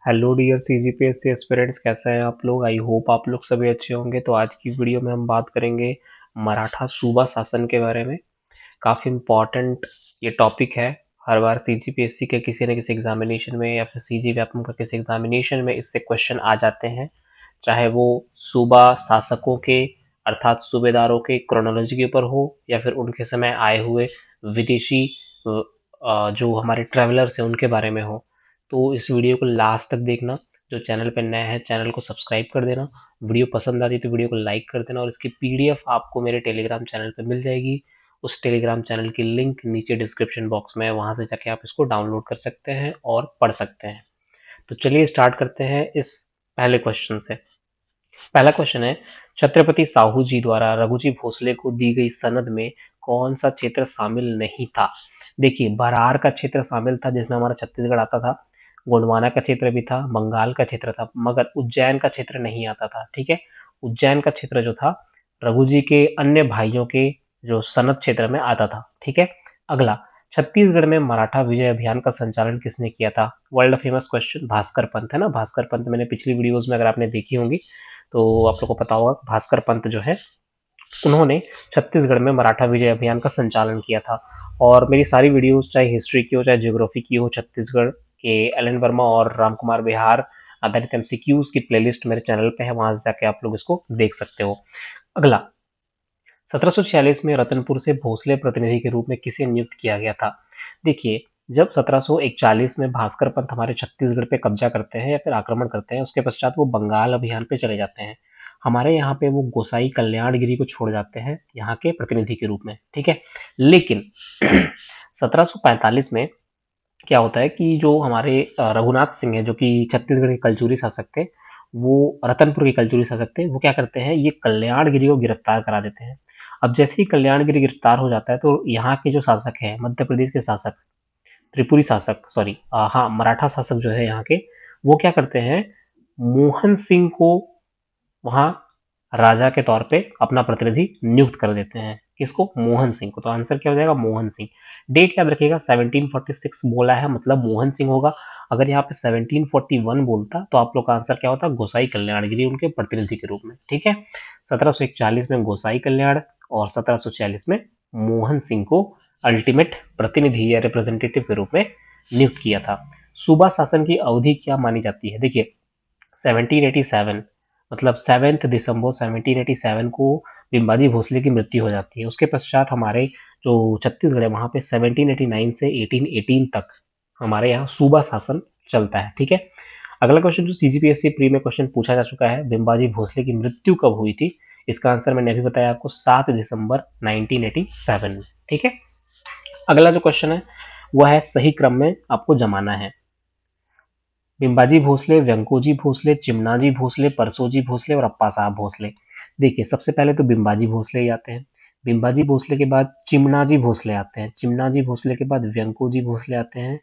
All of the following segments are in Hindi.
हेलो डियर सीजीपीएससी एस्पिरेंट्स, कैसे हैं आप लोग। आई होप आप लोग सभी अच्छे होंगे। तो आज की वीडियो में हम बात करेंगे मराठा सूबा शासन के बारे में। काफ़ी इम्पोर्टेंट ये टॉपिक है। हर बार सीजीपीएससी के किसी न किसी एग्जामिनेशन में या फिर सीजी व्यापम का किसी एग्जामिनेशन में इससे क्वेश्चन आ जाते हैं। चाहे वो सूबा शासकों के अर्थात सूबेदारों के क्रोनोलॉजी के ऊपर हो या फिर उनके समय आए हुए विदेशी जो हमारे ट्रैवलर्स हैं उनके बारे में हो। तो इस वीडियो को लास्ट तक देखना। जो चैनल पर नया है चैनल को सब्सक्राइब कर देना। वीडियो पसंद आती है तो वीडियो को लाइक कर देना और इसकी पीडीएफ आपको मेरे टेलीग्राम चैनल पर मिल जाएगी। उस टेलीग्राम चैनल की लिंक नीचे डिस्क्रिप्शन बॉक्स में है, वहां से जाके आप इसको डाउनलोड कर सकते हैं और पढ़ सकते हैं। तो चलिए स्टार्ट करते हैं इस पहले क्वेश्चन से। पहला क्वेश्चन है, छत्रपति साहू जी द्वारा रघुजी भोसले को दी गई सनद में कौन सा क्षेत्र शामिल नहीं था। देखिए, बरार का क्षेत्र शामिल था जिसमें हमारा छत्तीसगढ़ आता था। गोंडवाना का क्षेत्र भी था, बंगाल का क्षेत्र था, मगर उज्जैन का क्षेत्र नहीं आता था। ठीक है, उज्जैन का क्षेत्र जो था रघु जी के अन्य भाइयों के जो सनद क्षेत्र में आता था। ठीक है, अगला, छत्तीसगढ़ में मराठा विजय अभियान का संचालन किसने किया था। World famous question, Bhaskar Pant है ना। भास्कर पंत मैंने पिछली वीडियोस में अगर आपने देखी होंगी तो आप लोग को पता होगा, भास्कर पंत जो है उन्होंने छत्तीसगढ़ में मराठा विजय अभियान का संचालन किया था। और मेरी सारी वीडियोस चाहे हिस्ट्री की हो चाहे ज्योग्राफी की हो, छत्तीसगढ़ के एल एन वर्मा और राम कुमार बिहार आधारित एमसीक्यूज की प्लेलिस्ट मेरे चैनल पे है, वहां से जाके आप लोग इसको देख सकते हो। अगला, 1746 में रतनपुर से भोसले प्रतिनिधि के रूप में किसे नियुक्त किया गया था। देखिए, जब 1741 में भास्कर पंत हमारे छत्तीसगढ़ पे कब्जा करते हैं या फिर आक्रमण करते हैं, उसके पश्चात वो बंगाल अभियान पे चले जाते हैं। हमारे यहाँ पे वो गोसाई कल्याणगिरी को छोड़ जाते हैं यहाँ के प्रतिनिधि के रूप में। ठीक है, लेकिन 1745 में क्या होता है कि जो हमारे रघुनाथ सिंह है, जो कि छत्तीसगढ़ के कलचुरी शासक थे, वो रतनपुर के कलचुरी शासक थे, वो क्या करते हैं, ये कल्याणगिरी को गिरफ्तार करा देते हैं। अब जैसे ही कल्याणगिरी गिरफ्तार हो जाता है तो यहाँ के जो शासक है, मध्य प्रदेश के शासक, त्रिपुरी शासक, सॉरी, हाँ, मराठा शासक जो है यहाँ के, वो क्या करते हैं, मोहन सिंह को वहां राजा के तौर पे अपना प्रतिनिधि नियुक्त कर देते हैं। किसको, मोहन सिंह को। तो आंसर क्या हो जाएगा, मोहन सिंह। डेट याद रखिएगा, 1746 बोला है मतलब मोहन सिंह होगा। अगर यहाँ पे 1741 बोलता तो आप लोग का आंसर क्या होता, गोसाई कल्याणगिरी उनके प्रतिनिधि के रूप में। ठीक है, 1741 में गोसाई कल्याण और 1746 में मोहन सिंह को अल्टीमेट प्रतिनिधि या रिप्रेजेंटेटिव के रूप में नियुक्त किया था। सूबा शासन की अवधि क्या मानी जाती है। देखिए, 1787 मतलब 7 दिसंबर 1787 को बिम्बाजी भोसले की मृत्यु हो जाती है। उसके पश्चात हमारे जो छत्तीसगढ़ है वहां पे 1789 से 1818 तक हमारे यहाँ सूबा शासन चलता है। ठीक है, अगला क्वेश्चन जो सीजीपीएससी प्री में क्वेश्चन पूछा जा चुका है, बिम्बाजी भोसले की मृत्यु कब हुई थी। इसका आंसर मैंने अभी बताया आपको, 7 दिसंबर 1987 में। ठीक है, अगला जो क्वेश्चन है वह है सही क्रम में आपको जमाना है। बिम्बाजी भोसले, व्यंकोजी भोसले, चिमनाजी भोसले, परसोजी भोसले और अप्पा साहब भोसले। देखिए, सबसे पहले तो बिम्बाजी भोसले ही आते हैं। बिम्बाजी भोसले के बाद चिमनाजी भोसले आते हैं। चिमनाजी भोसले के बाद व्यंकोजी भोसले आते हैं।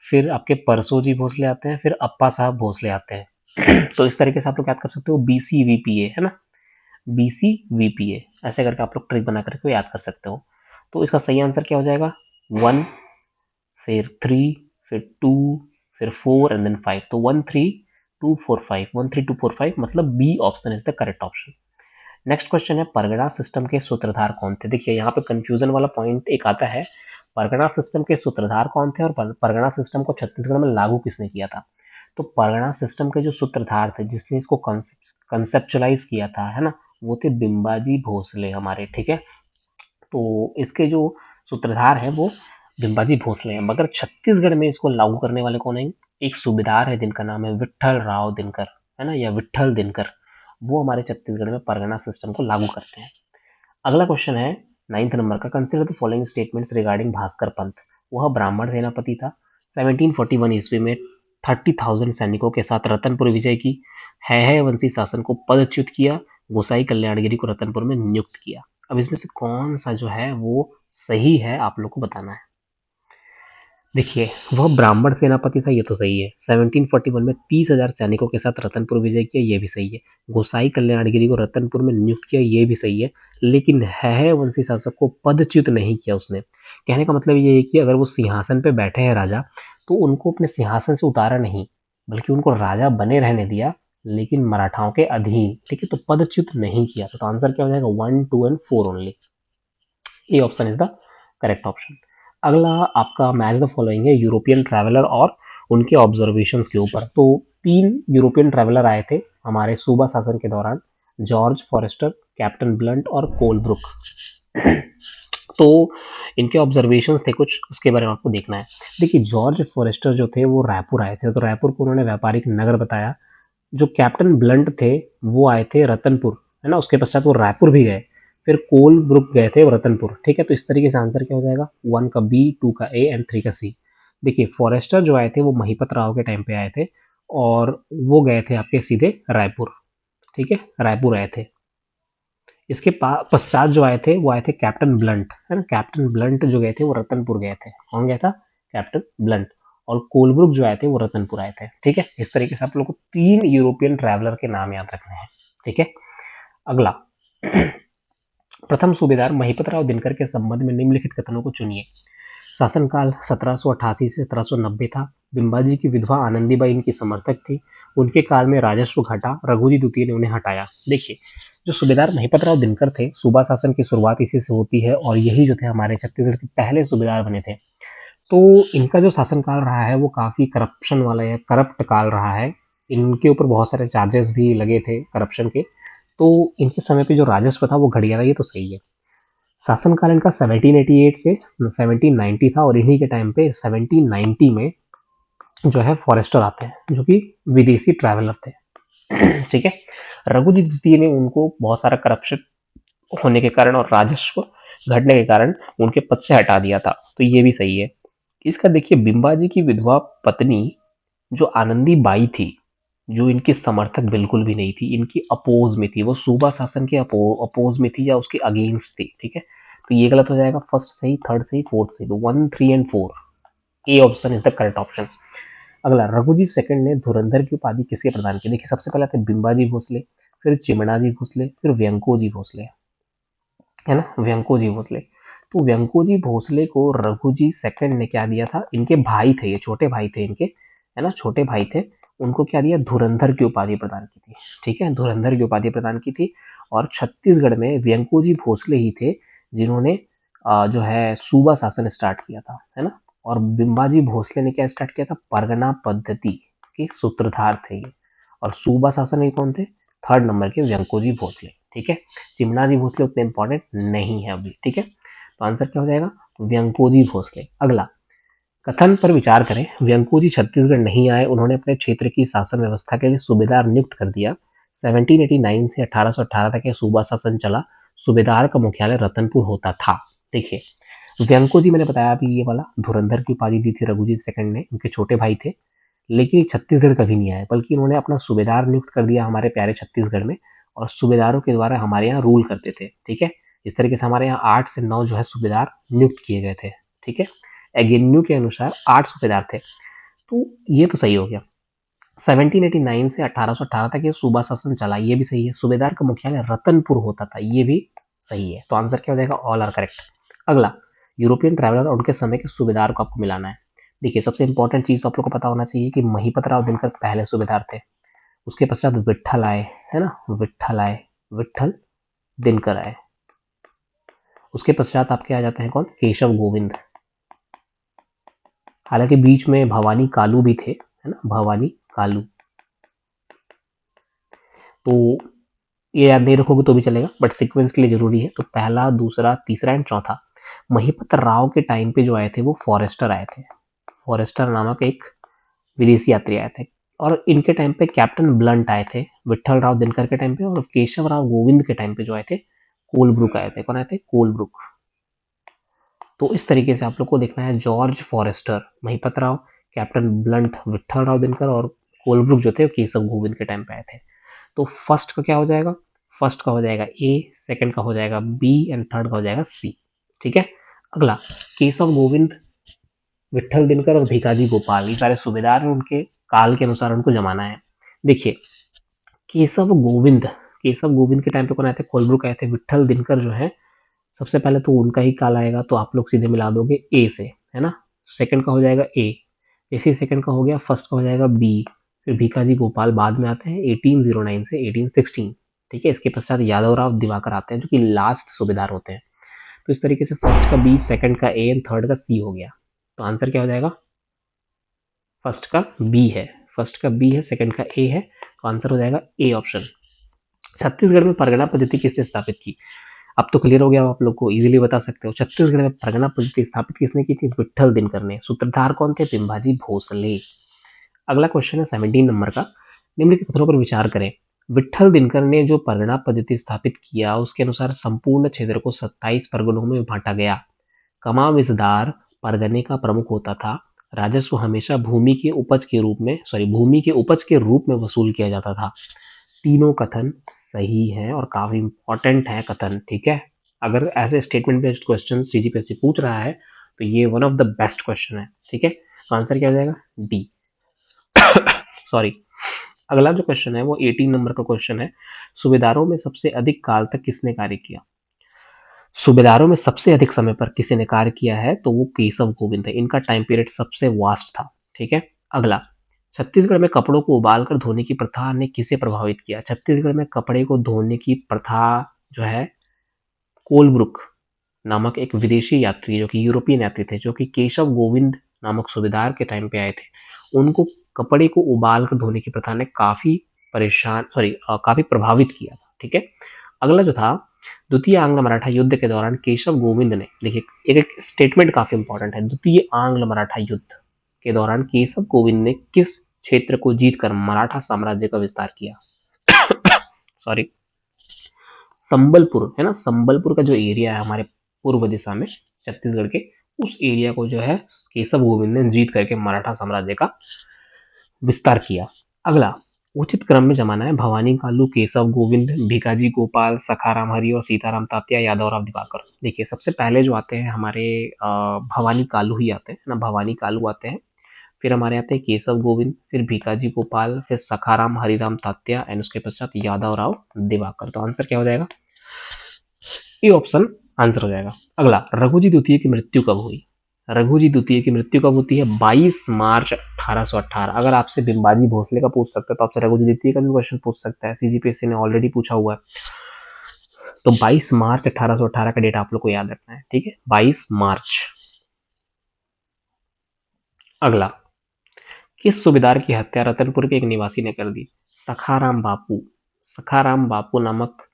फिर आपके परसोजी भोसले आते हैं। फिर अप्पा साहब भोसले आते हैं। तो इस तरीके से आप लोग याद कर सकते हो, बीसी वीपीए है ना, बीसी वीपीए, ऐसे करके आप लोग ट्रिक बना करके याद कर सकते हो। तो इसका सही आंसर क्या हो जाएगा, 1, फिर 3, फिर 2, फिर 4 एंड देन 5। तो 13245, 13245 मतलब B option is the correct option. Next question है, परगना सिस्टम के सूत्रधार कौन थे। देखिए, यहाँ पे कंफ्यूजन वाला पॉइंट एक आता है, परगना सिस्टम के सूत्रधार कौन थे और परगना सिस्टम को छत्तीसगढ़ में लागू किसने किया था। तो परगना सिस्टम के जो सूत्रधार थे, जिसने इसको कंसेप्चुलाइज किया था, है ना, वो थे बिम्बाजी भोसले हमारे। ठीक है, तो इसके जो सूत्रधार हैं वो बिम्बाजी भोसले हैं, मगर छत्तीसगढ़ में इसको लागू करने वाले कौन है, एक सूबेदार है जिनका नाम है विट्ठल राव दिनकर, है ना, या विट्ठल दिनकर। वो हमारे छत्तीसगढ़ में परगना सिस्टम को लागू करते हैं। अगला क्वेश्चन है 9th नंबर का, consider the following statements regarding Bhaskar Pant. वह ब्राह्मण सेनापति था। 1741 ईस्वी में 30,000 सैनिकों के साथ रतनपुर विजय की, है वंशी शासन को पदच्युत किया, गोसाई कल्याणगिरी को रतनपुर में नियुक्त किया। अब इसमें से कौन सा जो है वो सही है, आप लोग को बताना है। देखिए, वह ब्राह्मण सेनापति था, ये तो सही है। 1741 में 30,000 सैनिकों के साथ रतनपुर विजय किया, ये भी सही है। गोसाई कल्याणगिरी को रतनपुर में नियुक्त किया, ये भी सही है। लेकिन है वंशी शासक को पदच्युत नहीं किया उसने। कहने का मतलब ये है कि अगर वो सिंहासन पे बैठे हैं राजा, तो उनको अपने सिंहासन से उतारा नहीं, बल्कि उनको राजा बने रहने दिया, लेकिन मराठाओं के अधीन। ठीक है, तो पदच्युत नहीं किया। तो आंसर क्या हो जाएगा? 1, 2 and 4 only. A option is the correct option. अगला आपका मैच द फॉलोइंग है यूरोपियन ट्रैवलर और उनके ऑब्जर्वेशंस के ऊपर। तो 3 यूरोपियन ट्रैवलर आए थे हमारे सूबा शासन के दौरान, जॉर्ज फॉरेस्टर, कैप्टन ब्लंट और कोलब्रुक। तो इनके ऑब्जर्वेशंस थे कुछ, उसके बारे में आपको देखना है। देखिए, जॉर्ज फॉरेस्टर जो थे वो रायपुर आए थे, तो रायपुर को उन्होंने व्यापारिक नगर बताया। जो कैप्टन ब्लंट थे वो आए थे रतनपुर, है ना, उसके पश्चात वो रायपुर भी गए। फिर कोलब्रुक गए थे रतनपुर। ठीक है, तो इस तरीके से आंसर क्या हो जाएगा? 1 का बी, 2 का ए एंड 3 का सी। देखिए, फॉरेस्टर जो आए थे वो महिपत राव के टाइम पे आए थे, और वो गए थे आपके सीधे रायपुर। ठीक है, रायपुर आए थे। इसके पश्चात जो आए थे वो आए थे कैप्टन ब्लंट, है ना। कैप्टन ब्लंट जो गए थे वो रतनपुर गए थे। कौन गया था? Captain blunt. और कोलब्रुक जो आए थे वो रतनपुर आए थे। ठीक है, इस तरीके से आप लोग को 3 यूरोपियन ट्रैवलर के नाम याद रखने हैं। ठीक है, अगला प्रथम सूबेदार महिपत राव दिनकर के संबंध में निम्नलिखित कथनों को चुनिए। शासनकाल 1788 से 1790 था। बिंबाजी की विधवा आनंदीबाई इनकी समर्थक थी। उनके काल में राजस्व घटा, रघुजी द्वितीय ने उन्हें हटाया। देखिए, जो सूबेदार महिपत राव दिनकर थे, सूबा शासन की शुरुआत इसी से होती है, और यही जो थे हमारे छत्तीसगढ़ के पहले सूबेदार बने थे। तो इनका जो शासनकाल रहा है वो काफी करप्शन वाला या करप्ट काल रहा है। इनके ऊपर बहुत सारे चार्जेस भी लगे थे करप्शन के। तो इनके समय पे जो राजस्व था वो घट गया था, ये तो सही है। शासनकाल इनका 1788 से 1790 था, और इन्हीं के टाइम पे 1790 में जो है फॉरेस्टर आते हैं जो कि विदेशी ट्रैवलर थे। ठीक है, रघुजी द्वितीय ने उनको बहुत सारा करप्शन होने के कारण और राजस्व घटने के कारण उनके पद से हटा दिया था, तो ये भी सही है। इसका देखिए, बिंबाजी की विधवा पत्नी जो आनंदी बाई थी, जो इनकी समर्थक बिल्कुल भी नहीं थी, इनकी अपोज में थी, वो सूबा शासन के अपोज में थी या उसके अगेंस्ट थी। ठीक है, तो ये गलत हो जाएगा। फर्स्ट सही, थर्ड सही, फोर्थ सही, तो 1, 3 and 4, A option is the correct option. अगला, रघुजी सेकंड ने धुरंधर की उपाधि किसके प्रदान की? देखिए, सबसे पहले थे बिंबाजी भोसले, फिर चिमणाजी भोसले, फिर व्यंकोजी भोसले, है ना, व्यंकोजी भोसले। तो व्यंकोजी भोसले को रघुजी सेकंड ने क्या दिया था? इनके भाई थे, ये छोटे भाई थे इनके, है ना, छोटे भाई थे। उनको क्या दिया? धुरंधर की उपाधि प्रदान की थी। ठीक है, धुरंधर की उपाधि प्रदान की थी। और छत्तीसगढ़ में व्यंकोजी भोसले ही थे जिन्होंने जो है सूबा शासन स्टार्ट किया था, है ना। और बिंबाजी भोसले ने क्या स्टार्ट किया था? परगना पद्धति के सूत्रधार थे ये। और सूबा शासन में कौन थे? थर्ड नंबर के व्यंकोजी भोसले। ठीक है, चिमनाजी भोसले उतने इंपॉर्टेंट नहीं है अभी। ठीक है, तो आंसर क्या हो जाएगा? व्यंकोजी भोसले। अगला, कथन पर विचार करें। व्यंकोजी छत्तीसगढ़ नहीं आए, उन्होंने अपने क्षेत्र की शासन व्यवस्था के लिए सूबेदार नियुक्त कर दिया। 1789 से 1818 तक ये सूबा शासन चला। सूबेदार का मुख्यालय रतनपुर होता था। देखिए, व्यंकोजी मैंने बताया अभी, ये वाला धुरंधर की उपाधि दी थी रघुजीत सेकंड ने, उनके छोटे भाई थे। लेकिन छत्तीसगढ़ कभी नहीं आए, बल्कि इन्होंने अपना सूबेदार नियुक्त कर दिया हमारे प्यारे छत्तीसगढ़ में, और सूबेदारों के द्वारा हमारे यहाँ रूल करते थे। ठीक है, इस तरीके से हमारे यहाँ 8 से 9 जो है सूबेदार नियुक्त किए गए थे। ठीक है, एगेन्यू के अनुसार 8 सूबेदार थे। तो ये तो सही हो गया। 1789 से 1818 तक ये सूबा शासन चला, ये भी सही है। सूबेदार का मुख्यालय रतनपुर होता था, ये भी सही है। तो आंसर क्या हो जाएगा? All are correct. अगला, यूरोपियन ट्रैवलर और उनके समय के सूबेदार को आपको मिलाना है। देखिए, सबसे इंपॉर्टेंट चीज तो आप लोग को पता होना चाहिए कि महिपत राव दिनकर पहले सूबेदार थे। उसके पश्चात विट्ठल आए, है ना, विट्ठल आए, विट्ठल दिनकर आए। उसके पश्चात आपके आ जाते हैं कौन? केशव गोविंद। हालांकि बीच में भवानी कालू भी थे, है ना, भवानी कालू। तो ये याद नहीं रखोगे तो भी चलेगा, बट सीक्वेंस के लिए जरूरी है। तो पहला, दूसरा, तीसरा एंड चौथा। महिपत राव के टाइम पे जो आए थे वो फॉरेस्टर आए थे। फॉरेस्टर नामक एक विदेशी यात्री आए थे। और इनके टाइम पे कैप्टन ब्लंट आए थे विट्ठल राव दिनकर के टाइम पे। और केशव राव गोविंद के टाइम पे जो आए थे, कोलब्रुक आए थे। कौन आए थे? कोलब्रुक। तो इस तरीके से आप लोग को देखना है, George Forster, Mahipat Rao, captain Blunt Vitthal Rao Dinkar, और कोलब्रुक जो थे केशव गोविंद के टाइम पे आए थे। तो फर्स्ट का क्या हो जाएगा? फर्स्ट का हो जाएगा ए, सेकंड का हो जाएगा बी एंड थर्ड का हो जाएगा सी। ठीक है, अगला, केशव गोविंद, विट्ठल दिनकर और भिकाजी गोपाल, ये सारे सूबेदार हैं, उनके काल के अनुसार उनको जमाना है। देखिए, केशव गोविंद, केशव गोविंद के टाइम पे कौन आए थे? कोलब्रुक आए थे। विट्ठल दिनकर जो है, सबसे पहले तो उनका ही काल आएगा, तो आप लोग सीधे मिला दोगे ए से, है ना। सेकंड का हो जाएगा ए, इसी सेकंड का हो गया, फर्स्ट का हो जाएगा बी, फिर भीकाजी गोपाल बाद में आते हैं 1809 से 1816। ठीक है, इसके पश्चात यादवराव दिवाकर आते हैं जो कि लास्ट सूबेदार होते हैं। तो इस तरीके से फर्स्ट का बी, सेकंड का ए एंड थर्ड का सी हो गया। तो आंसर क्या हो जाएगा? फर्स्ट का बी है, फर्स्ट का बी है, सेकंड का ए है, तो आंसर हो जाएगा ए ऑप्शन। छत्तीसगढ़ में परगना पद्धति किसने स्थापित की? अब तो क्लियर हो गया, आप लोग को इजीली बता सकते हो। छत्तीसगढ़ में परगना पद्धति स्थापित किसने की थी? विट्ठल दिनकर ने। सूत्रधार कौन थे? पिंभाजी भोसले। अगला क्वेश्चन है 17 नंबर का। निम्नलिखित कथनों पर विचार करें। विट्ठल दिनकर ने जो परगना पद्धति स्थापित किया उसके अनुसार संपूर्ण क्षेत्र को 27 परगनों में बांटा गया। कमाविसदार परगने का प्रमुख होता था। राजस्व हमेशा भूमि के उपज के रूप में वसूल किया जाता था। तीनों कथन सही हैं और काफी इंपॉर्टेंट है कथन। ठीक है, अगर ऐसे स्टेटमेंट बेस्ड क्वेश्चन सीजीपीएससी पूछ रहा है तो ये one of the best question है। ठीक है, तो आंसर क्या हो जाएगा? डी। सॉरी। अगला जो क्वेश्चन है वो 18 नंबर का क्वेश्चन है। सूबेदारों में सबसे अधिक काल तक किसने कार्य किया? सूबेदारों में सबसे अधिक समय पर किसी ने कार्य किया है तो वो केशव गोविंद है। इनका टाइम पीरियड सबसे वास्ट था। ठीक है, अगला। छत्तीसगढ़ में कपड़ों को उबालकर धोने की प्रथा ने किसे प्रभावित किया? छत्तीसगढ़ में कपड़े को धोने की प्रथा जो है, कोलब्रुक नामक एक विदेशी यात्री जो कि यूरोपियन यात्री थे, जो कि केशव गोविंद नामक सूबेदार के टाइम पे आए थे, उनको कपड़े को उबाल कर धोने की प्रथा ने काफी प्रभावित किया था। ठीक है, अगला जो था, द्वितीय आंग्ल मराठा युद्ध के दौरान केशव गोविंद ने, देखिए एक स्टेटमेंट काफी इंपॉर्टेंट है, द्वितीय आंग्ल मराठा युद्ध के दौरान केशव गोविंद ने किस क्षेत्र को जीतकर मराठा साम्राज्य का विस्तार किया? सॉरी, संबलपुर है ना, संबलपुर का जो एरिया है हमारे पूर्व दिशा में छत्तीसगढ़ के, उस एरिया को जो है केशव गोविंद ने जीत करके मराठा साम्राज्य का विस्तार किया। अगला, उचित क्रम में जमाना है। भवानी कालू, केशव गोविंद, भिकाजी गोपाल, सखाराम हरि और सीताराम तात्या, यादवराव दिवाकर। देखिए सबसे पहले जो आते हैं हमारे भवानी कालू ही आते हैं ना, भवानी कालू आते हैं, फिर हमारे आते हैं केशव गोविंद, फिर भिकाजी गोपाल, फिर सखाराम हरिराम तात्या एंड उसके पश्चात यादवराव दिवाकर। तो आंसर क्या हो जाएगा? ये ऑप्शन आंसर हो जाएगा। अगला, रघुजी द्वितीय की मृत्यु कब हुई? रघुजी द्वितीय की मृत्यु कब होती है? 22 मार्च 1818। अगर आपसे बिंबाजी भोसले का पूछ सकता है तो आपसे रघुजी द्वितीय का भी क्वेश्चन पूछ सकता है, सीजीपीएससी ने ऑलरेडी पूछा हुआ है। तो 22 मार्च 1818 का डेट आप लोग को याद रखना है। ठीक है, 22 मार्च। अगला, किस सूबेदार की हत्या रतनपुर के एक निवासी ने कर दी? सखाराम बापू। सखाराम बापू नामक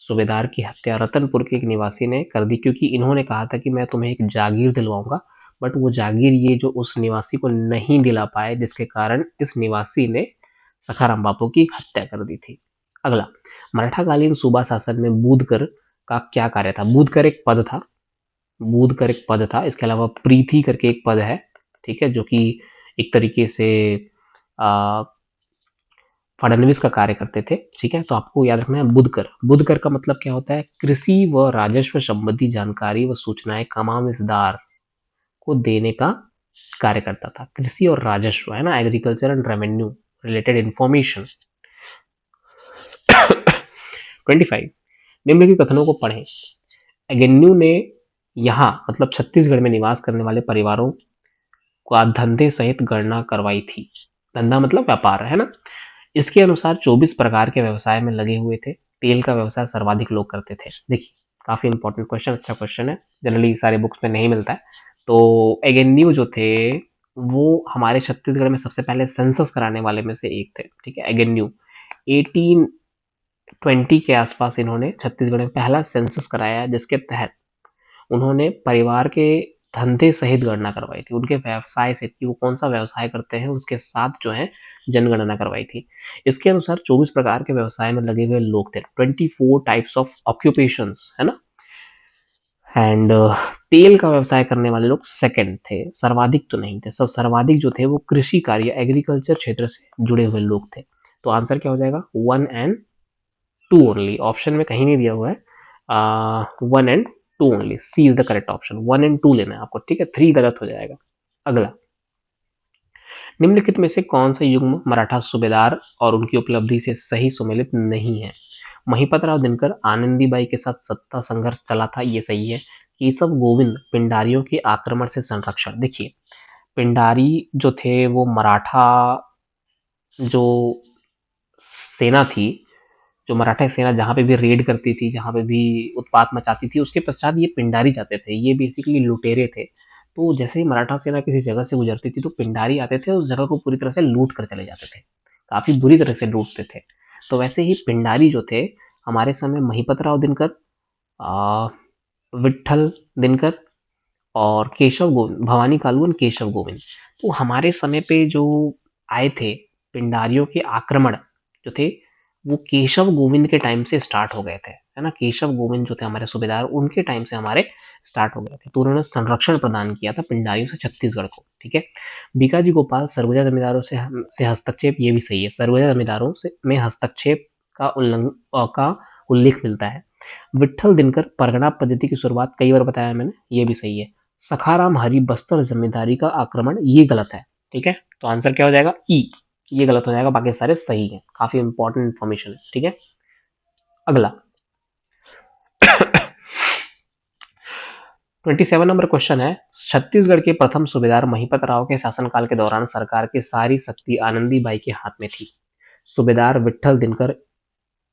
सूबेदार की हत्या रतनपुर के एक निवासी ने कर दी, क्योंकि इन्होंने कहा था कि मैं तुम्हें एक जागीर दिलवाऊंगा, बट वो जागीर ये जो उस निवासी को नहीं दिला पाए, जिसके कारण इस निवासी ने सखाराम बापू की हत्या कर दी थी। अगला, मराठाकालीन सूबा शासन में बूदकर का क्या कार्य था? बूदकर एक पद था, बूदकर एक पद था। इसके अलावा प्रीति करके एक पद है। ठीक है, जो कि एक तरीके से आ, फडणवीस का कार्य करते थे। ठीक है, तो आपको याद रखना है बुधकर। बुधकर का मतलब क्या होता है? कृषि व राजस्व संबंधी जानकारी व सूचनाएं कमामिसदार को देने का कार्य करता था। कृषि और राजस्व है ना, agriculture and revenue related information. 25, निम्नलिखित कथनों को पढ़ें। एगेन्यू ने यहाँ मतलब छत्तीसगढ़ में निवास करने वाले परिवारों का धंधे सहित गणना करवाई थी। धंधा मतलब व्यापार है ना। इसके अनुसार 24 प्रकार के व्यवसाय में लगे हुए थे। तेल का व्यवसाय सर्वाधिक लोग करते थे। देखिए काफी इंपॉर्टेंट क्वेश्चन, अच्छा क्वेश्चन है, जनरली सारे बुक्स में नहीं मिलता है। तो एगेन्यू जो थे वो हमारे छत्तीसगढ़ में सबसे पहले सेंसस कराने वाले में से एक थे। ठीक है, एगेन्यू 1820 के आसपास इन्होंने छत्तीसगढ़ में पहला सेंसस कराया, जिसके तहत उन्होंने परिवार के धंधे सहित गणना करवाई थी, उनके व्यवसाय से कि वो कौन सा व्यवसाय करते हैं उसके साथ जो है जनगणना करवाई थी। इसके अनुसार 24 प्रकार के व्यवसाय में लगे हुए लोग थे, 24 टाइप्स ऑफ ऑक्यूपेशंस है ना। एंड तेल का व्यवसाय करने वाले लोग सेकंड थे, सर्वाधिक तो नहीं थे। सब सर्वाधिक जो थे वो कृषि कार्य एग्रीकल्चर क्षेत्र से जुड़े हुए लोग थे। तो आंसर क्या हो जाएगा? 1 एंड 2 ओनली। ऑप्शन में कहीं नहीं दिया हुआ है, 1 and 2 only. C is the correct option, 1 and 2 लेना है आपको। ठीक है, 3 गलत हो जाएगा। अगला, निम्नलिखित में से कौन सा युग्म मराठा सूबेदार और उनकी उपलब्धि से सही सुमेलित नहीं है? महिपतराव दिनकर आनंदीबाई के साथ सत्ता संघर्ष चला था, ये सही है। केशव गोविंद पिंडारियों के आक्रमण से संरक्षण। देखिए पिंडारी जो थे वो मराठा जो सेना थी, जो मराठा सेना जहाँ पे भी रेड करती थी, जहाँ पे भी उत्पात मचाती थी, उसके पश्चात ये पिंडारी जाते थे। ये बेसिकली लुटेरे थे। तो जैसे ही मराठा सेना किसी जगह से गुजरती थी तो पिंडारी आते थे, उस जगह को पूरी तरह से लूट कर चले जाते थे। काफी बुरी तरह से लूटते थे। तो वैसे ही पिंडारी जो थे, हमारे समय महिपतराव दिनकर, आ, विट्ठल दिनकर और केशव गोविंद, भवानी कालू और केशव गोविंद, तो हमारे समय पे जो आए थे पिंडारियों के आक्रमण जो थे, वो केशव गोविंद के टाइम से स्टार्ट हो गए थे, है ना। केशव गोविंद जो थे हमारे सूबेदार, उनके टाइम से हमारे स्टार्ट हो गए थे। तो उन्होंने संरक्षण प्रदान किया था पिंडारियों से छत्तीसगढ़ को, ठीक है। बीकाजी गोपाल सरगुजा जमींदारों से हस्तक्षेप, ये भी सही है, सरगुजा जमींदारों से में हस्तक्षेप का उल्लेख मिलता है। विट्ठल दिनकर परगना पद्धति की शुरुआत, कई बार बताया मैंने, ये भी सही है। सखाराम हरि बस्तर जमींदारी का आक्रमण, ये गलत है, ठीक है। तो आंसर क्या हो जाएगा, ई, ये गलत हो जाएगा, बाकी सारे सही हैं। काफी इंपॉर्टेंट इन्फॉर्मेशन है, ठीक है। अगला 27 नंबर क्वेश्चन है, छत्तीसगढ़ के प्रथम सूबेदार महिपत राव के शासनकाल के दौरान सरकार की सारी शक्ति आनंदीबाई के हाथ में थी। सूबेदार Vitthal Dinkar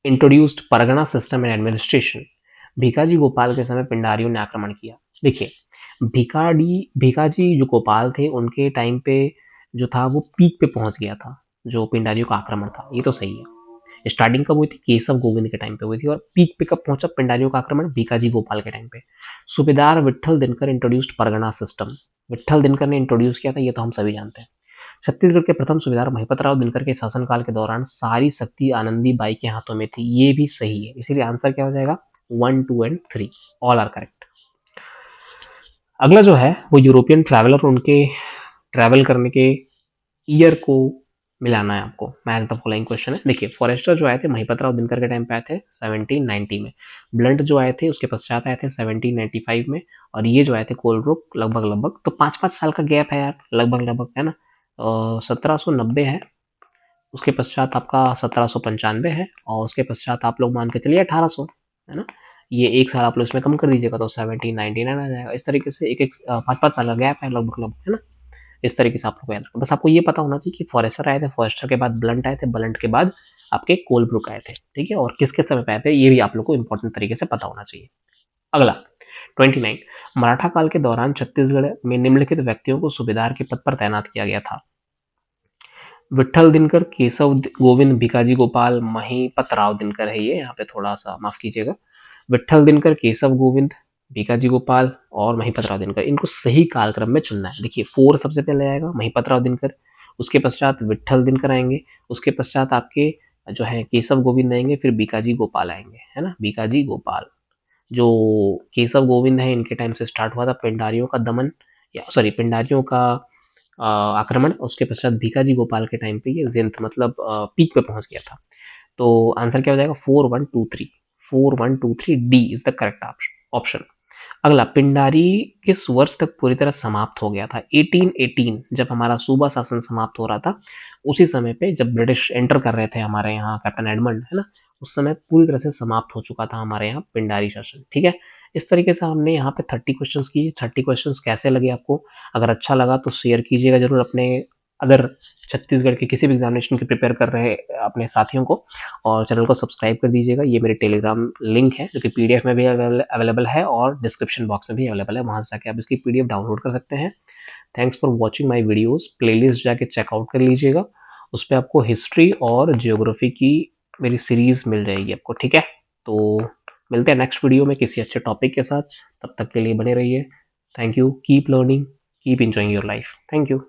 introduced Pargana system and administration. Bhikaji Gopal के समय पिंडारियों ने आक्रमण किया। देखिए, भिकाजी जो गोपाल थे उनके टाइम पे जो था वो पीक पे पहुंच गया था, जो पिंडारियों का आक्रमण था, ये तो सही है। स्टार्टिंग कब हुई थी, केशव गोविंद के टाइम पे हुई थी, और पीक पे कब पहुंचा पिंडारियों का आक्रमण, भिकाजी गोपाल के टाइम पे। सूबेदार विट्ठल दिनकर इंट्रोड्यूस्ड परगना सिस्टम, विट्ठल दिनकर ने इंट्रोड्यूस किया था, ये तो हम सभी जानते हैं। छत्तीसगढ़ के प्रथम सूबेदार महिपतराव दिनकर के शासनकाल के दौरान सारी शक्ति आनंदीबाई के हाथों में थी, ये भी सही है। इसीलिए आंसर क्या हो जाएगा, 1, 2 एंड 3 ऑल आर करेक्ट। अगला जो है वो यूरोपियन ट्रैवलर, उनके ट्रैवल करने के ईयर को मिलाना है आपको। मैच द फॉलोइंग क्वेश्चन है। देखिए, फॉरेस्टर जो आए थे महिपतराव दिनकर के टाइम पे आए थे 1790 में, ब्लंट जो आए थे उसके पश्चात आए थे 1795 में, और ये जो आए थे कोलब्रुक लगभग लगभग, तो 5-5 साल का गैप है यार, लगभग लगभग, है ना। 1790 है, उसके पश्चात आपका 1795 है, और उसके पश्चात आप लोग मान के चलिए 1800, है ना। ये एक साल आप लोग इसमें कम कर दीजिएगा तो 1799 आ जाएगा। इस तरीके से एक एक 5-5 साल का गैप है लगभग लगभग, है ना। इस तरीके से आप लोग को याद रखना। बस आपको ये पता होना चाहिए कि फॉरेस्टर आए थे, फॉरेस्टर के बाद ब्लंट आए थे, ब्लंट के बाद आपके कोलब्रुक आए थे, ठीक है। और किसके समय पे आए थे ये भी आप लोग को इंपॉर्टेंट तरीके से पता होना चाहिए। अगला 29, मराठा काल के दौरान छत्तीसगढ़ में निम्नलिखित व्यक्तियों को सूबेदार के पद पर तैनात किया गया था। विट्ठल दिनकर, केशव गोविंद, भिकाजी गोपाल, महिपत राव दिनकर है ये, यहाँ पे थोड़ा सा माफ कीजिएगा। विट्ठल दिनकर, केशव गोविंद, भिकाजी गोपाल और महिपत राव दिनकर, इनको सही कालक्रम में चुनना है। देखिए, 4 सबसे पहले आएगा महिपत राव दिनकर, उसके पश्चात विट्ठल दिनकर आएंगे, उसके पश्चात आपके जो है केशव गोविंद आएंगे, फिर भिकाजी गोपाल आएंगे, है ना। भिकाजी गोपाल, जो केशव गोविंद है, इनके टाइम से स्टार्ट हुआ था पिंडारियों का दमन, या सॉरी पिंडारियों का आक्रमण। उसके पश्चात भिकाजी गोपाल के टाइम पे ये जिंद मतलब पीक पे पहुंच गया था। तो आंसर क्या हो जाएगा, 4123, 4123 D is the correct option. अगला, पिंडारी किस वर्ष तक पूरी तरह समाप्त हो गया था। 1818, जब हमारा सूबा शासन समाप्त हो रहा था, उसी समय पे जब ब्रिटिश एंटर कर रहे थे हमारे यहाँ, कैप्टन एडमंड, है ना, उस समय पूरी तरह से समाप्त हो चुका था हमारे यहाँ पिंडारी शासन, ठीक है। इस तरीके से हमने यहाँ पे 30 क्वेश्चंस किए। 30 क्वेश्चंस कैसे लगे आपको, अगर अच्छा लगा तो शेयर कीजिएगा जरूर अपने अदर छत्तीसगढ़ के किसी भी एग्जामिनेशन की प्रिपेयर कर रहे अपने साथियों को, और चैनल को सब्सक्राइब कर दीजिएगा। ये मेरे टेलीग्राम लिंक है जो कि पीडीएफ में भी अवेलेबल है और डिस्क्रिप्शन बॉक्स में भी अवेलेबल है, वहां से जाके आप इसकी पीडीएफ डाउनलोड कर सकते हैं। Thanks for watching my videos, playlist जाके चेकआउट कर लीजिएगा, उस पर आपको हिस्ट्री और जियोग्राफी की मेरी सीरीज मिल जाएगी आपको, ठीक है। तो मिलते हैं नेक्स्ट वीडियो में किसी अच्छे टॉपिक के साथ, तब तक के लिए बने रहिए। Thank you, keep learning, keep enjoying your life, thank you.